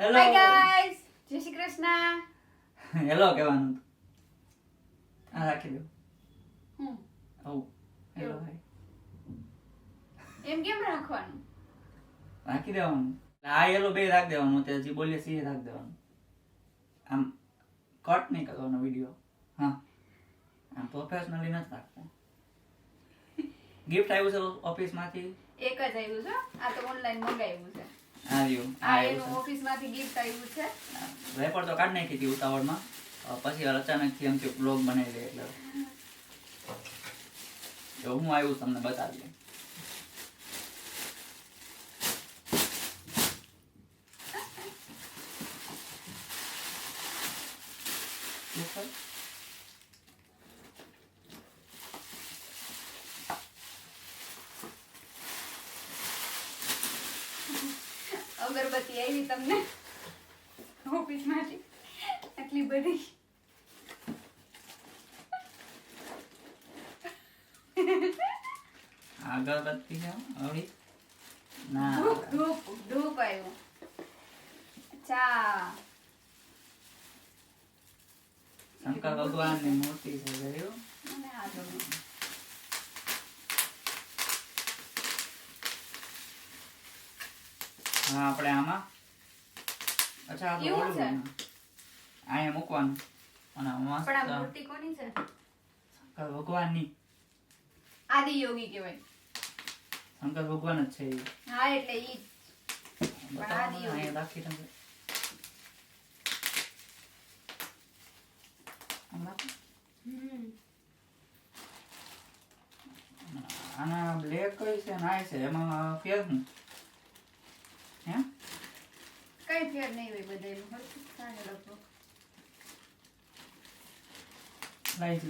Hello hi guys, જય Shri Krishna. Hello કહેવાનું હતું. આ રાખી દો. હું ઓ હેલો હાય એમ કેમ રાખવાનું? રાખી દેવાનું. આ હેલો બે રાખ દેવાનું. તે જે બોલીએ સી રાખ દેવાનું. આમ કટ નહીં કરવાનો વિડિયો. હા આમ પ્રોફેશનલી નથી રાખતા. ગિફ્ટ આવ્યું છે ઓફિસમાંથી. એક જ આવ્યું છે. આ તો ઓનલાઈન મંગાવ્યું છે. આવ્યું આ આવ્યું એનું ઓફિસમાંથી ગિફ્ટ આવ્યું છે. રેપર તો કાઢ નાખી હતી ઉતાવળમાં. પછી અચાનકથી એમ થયું બ્લોગ બનાવી લે એટલે જો હું આવ્યું તમને બતાવી દઉં. અગરબત્તી આવી તમને ઓફિસમાંથી આટલી બધી. અગરબત્તી છે હવે ના ધૂપ ધૂપ ધૂપ આવ્યું. ચા શંકર ભગવાનની મૂર્તિ છે જોયું. અને આ બધું. હા આપણે આમાં અચ્છા આ તો એવું ઓલું છે? ને. અહીંયા મૂકવાનું અને આમાં પણ આ મૂર્તિ કોની છે? શંકર ભગવાનની. આદિયોગી કહેવાય. શંકર ભગવાન જ છે એ. હા એટલે ઈ જ. બતાવો મને, અહીંયા રાખી તમે. આમ રાખો. આના બ્લેક કઈ છે ને આ છે એમાં ફેર હું હે કઈ ફેર નહીં હોય બધાયનું હરખું જ થાય લગભગ. લાઈટ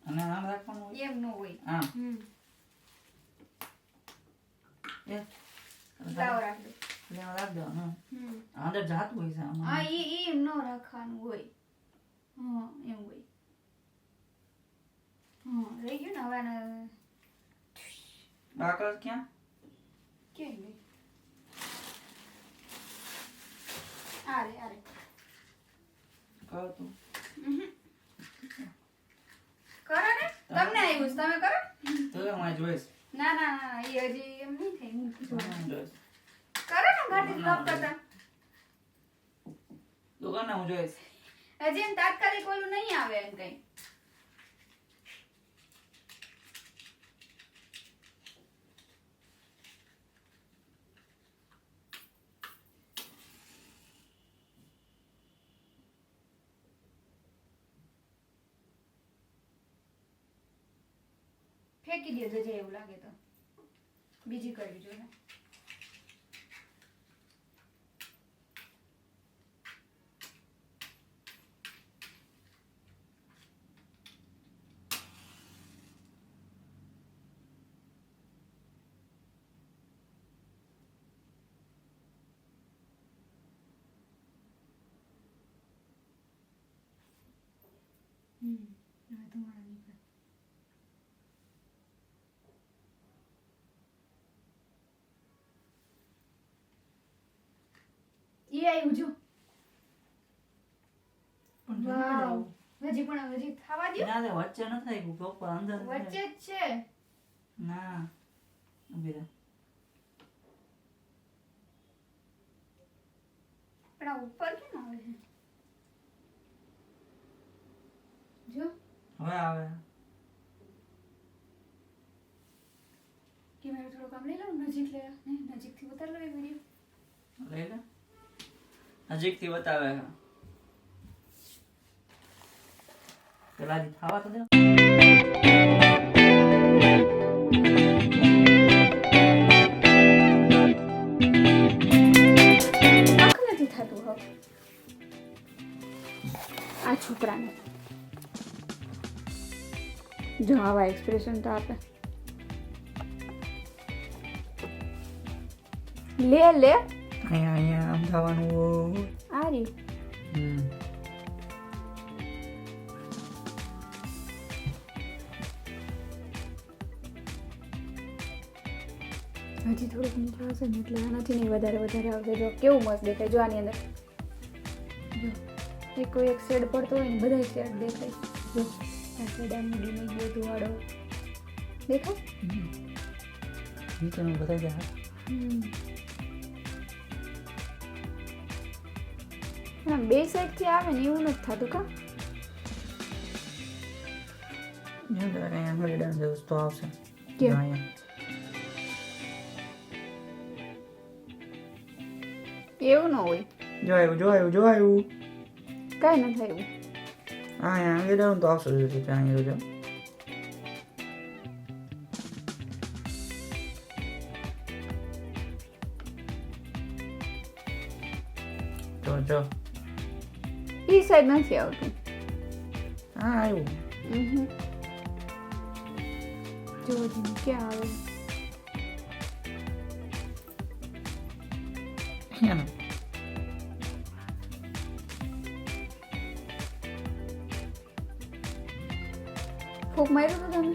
અને આમ રાખવાનું હોય એમ ન હોય. આમ એ લાવ રાખ દો. એમાં રાખ દેવાનું અંદર જાતું હોય છે હા આમાં ઈ એમ ન રાખવાનું હોય. હા એમ હોય. હા રહી ગયું ને હવે આને બાકસ ક્યાં કેમ ગઈ? આરે આરે. કર તું કરો ને તમને આવ્યું છે, તમે કરો. તો હું જોઈશ ના ના ના એ હજી એમ નહીં થાય. હું જોઉં. જોઈશ કરો ને ઘાટી લોક કરતા. દુકાન હું જોઈશ હજી એમ તાત્કાલિક ઓલું નહીં આવે એમ કઈ. ફેંકી દે જજે એવું લાગે તો. બીજી કરવી જોઈએ. હવે તમારા નીકળે. ઈ આવ્યું જો. વાવ. હજી થવા દ્યો. ના રે વચ્ચે ન થાય પ્રોપર અંદર વચ્ચે જ છે. ના ઉભી રહે પણ આ ઉપર કેમ આવે છે? જો હવે આવે કેમેરો થોડો કામ લઈ લઉં નજીક લે ને નજીકથી ઉતાર લો એ વિડિયો. લઈ લે નજીકથી બતાવે પેલા જી ખાવા તો દે આંખ નથી થતું હવે આ છોકરાને. જો આવા એક્સપ્રેશન તો આપે. લે લે અહીંયા આમ થવાનું હોય આ રહ્યું. હજી થોડુંક નીચે આવશે ને એટલે આનાથી નહીં વધારે આવશે. જો કેવું મસ્ત દેખાય. જો આની અંદર જો કોઈ એક શેડ પડતો હોય ને બધા શેડ દેખાય. જો આ શેડ આમ ડીને બધું વાળો દેખાય. નીચેનું બધા જાય આમ બે સાઈડથી આવે ને એવું નથી થતું કા. જો જરા કઈ આંગળી ડાન જેવું તો આવશે કેમ? અહીંયા એવું ન હોય, જો આવ્યું કાંઈ ન થાય એવું. હા અહીંયા આંગળી ડાન તો આવશે જો અહીંયા જો જો ઈ સાઈડ નથી આવતું. હા આવ્યું જો હજી ક્યાં આવે. અહીંયા ફૂંક માર્યું હતું તમે?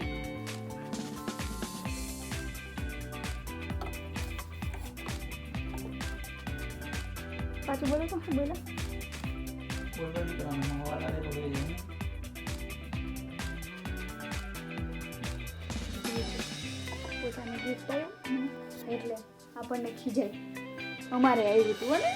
પાછું બોલો તો. હા બોલો. બોલવા નીકળવાનું હવા લાગે તો બોલી જાય પોતાને ગીત ગાયું એટલે આપણને ખીજાય. અમારે આવ્યું હતું ને.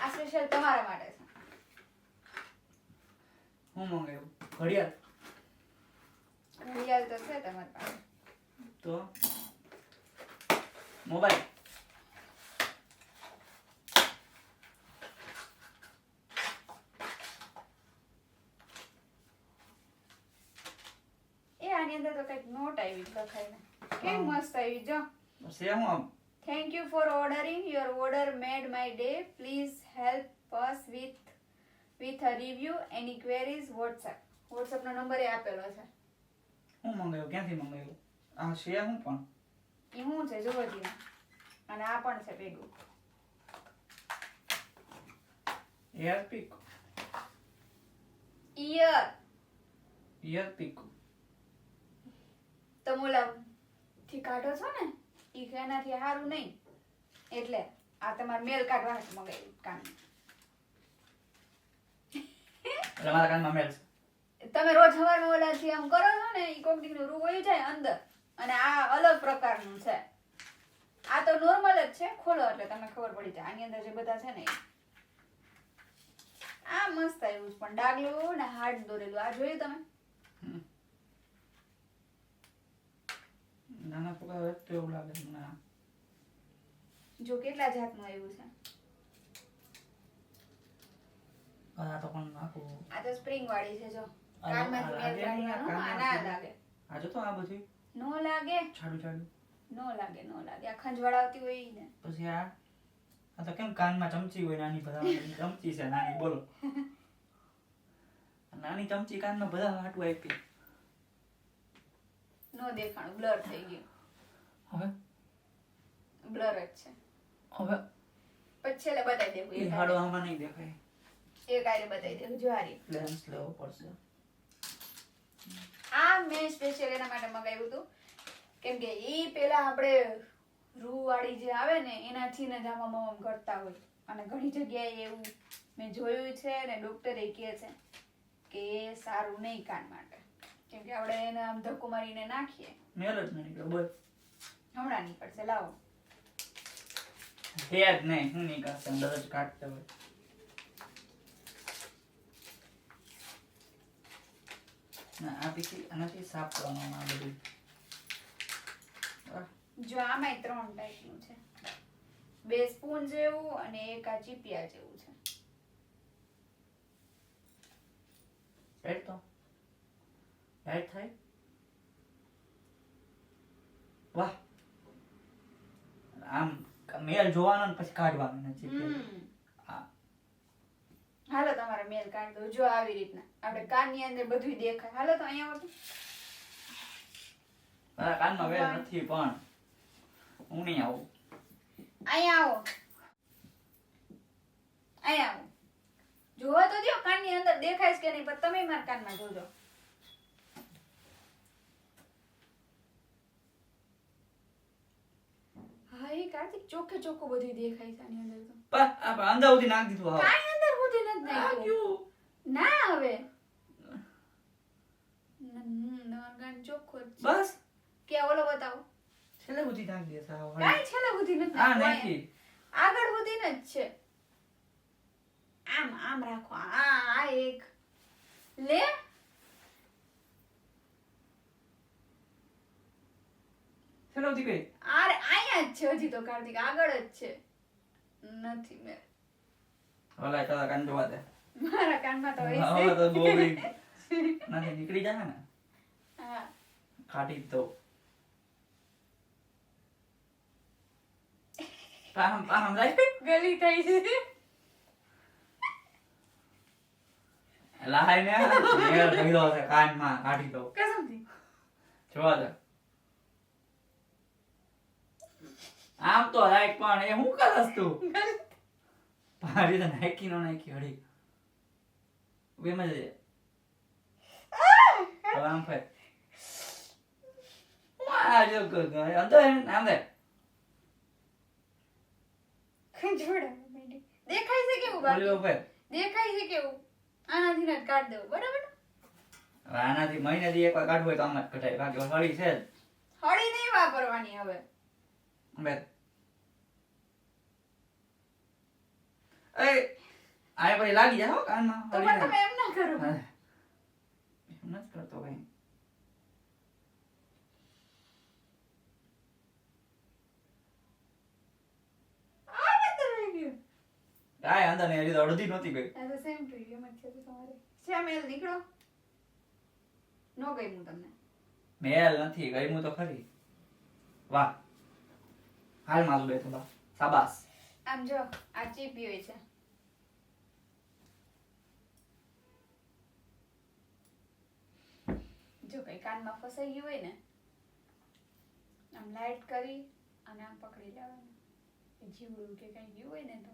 આ સ્પેશિયલ તમારા માટે છે. હું મંગાવ્યું ઘડિયાળ ઘડિયાળ તો છે તમારી પાસે. તો મોબાઈલ એ આની અંદર તો કંઈક નોટ આવી લખાઈને. કેમ મસ્ત આવી જો. છે હું આમ Thank you for ordering. Your order made my day. Please help us with a review. Any queries? WhatsApp. WhatsApp no number એ આપેલો છે. હું મંગાવ્યું ક્યાંથી મંગાવ્યું આ છે હું પણ એ શું છે જોવો જીને. અને આ પણ છે ભેગું. એરપિક ઈયર પિક તમોલા થી કાઢો છો ને ઈ એનાથી સારું નહીં એટલે આ તમારે મેલ કાઢવા હાથ મગાવ્યું કાન. એટલે મારા કાનમાં મેળ છે તમે રોજ સવારમાં ઓલાથી આમ કરો છો ને ઈ કોક દીકનું રૂ વયું જાય અંદર અને આ અલગ પ્રકારનું છે. આ તો નોર્મલ જ છે. ખોલો એટલે તમને ખબર પડી જાય આની અંદર જે બધા છે ને આ મસ્ત આવ્યું છે પણ ડાગલું ને હાર્ડ દોરેલું. આ જોયું તમે? નાના છોકરા હોય તો એવું લાગે છે મને આ. જો કેટલા જાતનું આવ્યું છે. આ તો પણ આખું આ તો સ્પ્રિંગ વાળી છે જો. આ કાનમાંથી મેલ કાઢવાનું આ ના લાગે. આ જો તો આ બધું નો લાગે. છાડું નો લાગે. આ ખંજવાળ આવતી હોય ઈ ને. પછી આ તો કેમ કાનમાં ચમચી હોય નાની ભરાવાની ચમચી છે નાની બોલો નાની ચમચી કાનમાં બધા હાટું આપી નો દેખાણું બ્લર થઈ ગયું. હવે બ્લર જ છે. હવે પછી છેલ્લે બતાવી દેવું. એ હાડો આમાં નહીં દેખાય એક આરે બતાવી દેવું જો આ રીત. લેન્સ લેવો પડશે. આ મેં સ્પેશિયલ એના માટે મંગાવ્યું હતું કેમ કે ઈ પેલા આપણે રૂ વાળી જે આવે ને એનાથી ને જ આમાં કરતા હોય અને ઘણી જગ્યાએ એવું મેં જોયું છે અને ડોક્ટરે કહે છે કે એ સારું નહીં કાન માટે કેમ કે આપણે એને આમ ધક્કો મારીને નાખીએ. મેલ જ નહીં નીકળ્યો બોલ હમણાં નીકળશે. લાવો. હે જ નહીં હું નીકળશે અંદર જ કાઢતો હોય. ના આ પીછી આનાથી સાફ કરવાનું આ બધું. જો આમાંય 3 ટાઈપનું છે. 2 સ્પૂન જેવું અને એક આ ચીપિયા જેવું છે. રાઈટ તો રાઈટ થાય. વાહ આમ મેલ જોવાનો ને પછી કાઢવાનો નથી. હાલો તમારે મેલ કાઢી દો. જો આવી રીતના આપણે કાનની અંદર બધું દેખાય. હાલો તો અહીંયા વળતું મારા કાનમાં વેલ નથી પણ હું નહીં આવું. અહીંયા આવો, અહીંયા આવો. જોવા તો દો કાનની અંદર દેખાય છે કે નહીં, પણ તમે મારા કાનમાં જોજો. હા એ કાર્તિક ચોખ્ખે ચોખ્ખું બધું દેખાય છે આની અંદર તો. પણ આ અંદર સુધી નાખી દીધું. હા કાંઈ અંદર સુધી નથી આ નાખ્યું. ક્યું? ના હવે તમારો કાન ચોખ્ખો જ છે. બસ કે ઓલો બતાવો. છેલ્લે સુધી નાખી દે સાવ. કાંઈ છેલ્લે સુધી નથી આ નાખ્યું. નાખી. આગળ વધીને જ છે. આમ આમ રાખો. આ એક લે. છેલ્લે સુધી ગઈ. આરે અહીંયા જ છે હજી તો કાર્તિક, આગળ જ છે. નથી મેં ઓલા તારા કાન જોવા દે. મારા કાનમાં તો હવે હશે. તો બહુ બી નથી નીકળી જાય ને હા કાઢી જ દો. પાહમ પાહમ જાય. ગલી થઈ છે. લાય ને મેલ કઈલો છે કાનમાં કાઢી દો. કસમથી જોવા દે. આમ તો રાઈટ પણ એ હું કરસ તું? પારી તો નાખી નો નાખી હડી. બેમાં જજે. હવે આમ ફેર. આ જો અંદર આમ દે. જોડા દેખાય છે કેવું બોલી બાકી? ઉપર. દેખાય છે કેવું? આનાથી જ કાઢ દેવું બરાબર. હવે આનાથી મહિનેથી એકવાર કાઢવું હોય તો આમ જ કઢાય. બાકી હળી છે જ. હળી નહીં વાપરવાની હવે. બે. એ આય પછી લાગી જાય હો કાનમાં. તો હળી પણ તમે જાય. એમ ના કરો. હા. એમ નથી કરતો કઈ. આવે તો રહી ગયું. કાંઈ અંદર નહીં હજી તો અડધી નહોતી ગઈ. આ તો સેમ ટુ યુ એમ જ છે તમારે. શ્યામેલ નીકળો. નો ગયું તમને. મેલ નથી ગઈમું તો ખરી. વાહ હાલ મારું બે થોડા શાબાશ. આમ જો આ ચીપી છે. જો કઈ કાનમાં ફસાઈ ગયું હોય ને આમ લાઈટ કરી અને આમ પકડી લેવાનું. એ જીવડું કે કઈ ગયું હોય ને તો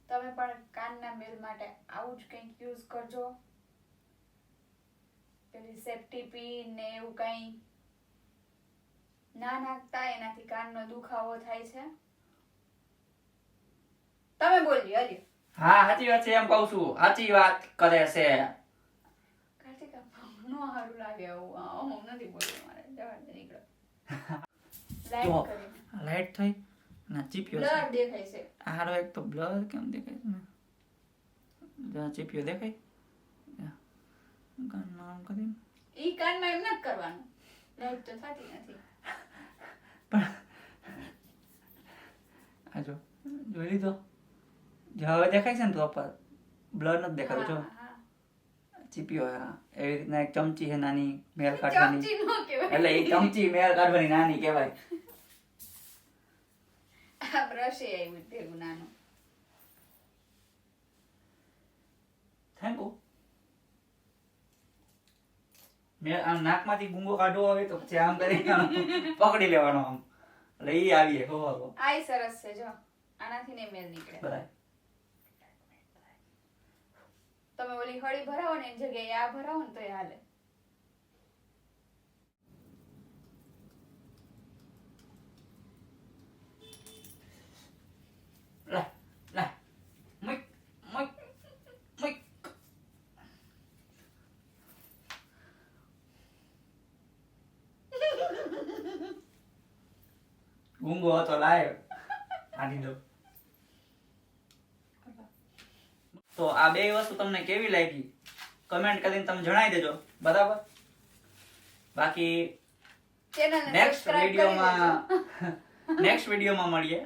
તમે પણ કાનના મેલ માટે આવું જ કંઈક યુઝ કરજો. પેલી સેફ્ટી પિન ને એવું કઈ ના નાખતા, એનાથી કાનનો દુખાવો થાય છે. તમે બોલી હરી. હા સાચી વાત છે એમ કહું છું. સાચી વાત કરે છે. કાર્તિક નો હારું લાગે આવું. હું નથી બોલવું મારે. જવા દે નીકળો. લાઈટ કરીને લાઈટ થઈ ના ચીપ્યો છે. બ્લર દેખાય છે. આરો એક તો બ્લર કેમ દેખાય છે ને? જા ચીપ્યો દેખાય. કાનમાં આમ કરી. ઈ કાનમાં એમ નથી કરવાનું. લાઈટ તો થતી નથી. આ જો જોઈ લીધો. જો હવે દેખાય છે ને પ્રોપર. બ્લર નથી દેખાતું જો. હા, હા. ચીપ્યો હા. એવી રીતના એક ચમચી છે નાની મેલ કાઢવાની. ચમચી નો કહેવાય. એટલે એ ચમચી મેલ કાઢવાની નાની કહેવાય. આ બ્રશ એ આવ્યું ભેગું નાનું. Thank you. મેં આમ નાકમાંથી ગુંગો કાઢવો હોય તો પછી આમ કરીને આમ પકડી લેવાનો આમ. એટલે ઈ આવીએ હો. આય સરસ છે જો. આનાથી ને મેલ નીકળે. બરાબર. તમે ઓલી હળી ભરાવો ને એની જગ્યાએ આ ભરાવો ને તો એ હાલે. લા લા મક મક મક. ગુંગો હતો લાય કાઢી દો. તો આ બે વસ્તુ તમને કેવી લાગી કમેન્ટ કરીને તમે જણાવી દેજો બરાબર. બાકી ચેનલને નેક્સ્ટ સબસ્ક્રાઇબ કરી દેજો. વિડીયોમાં મળીએ.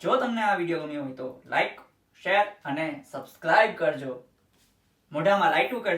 જો તમને આ વિડીયો ગમ્યો હોય તો લાઈક શેર અને સબસ્ક્રાઇબ કરજો. મોઢામાં લાઈટું કરજો.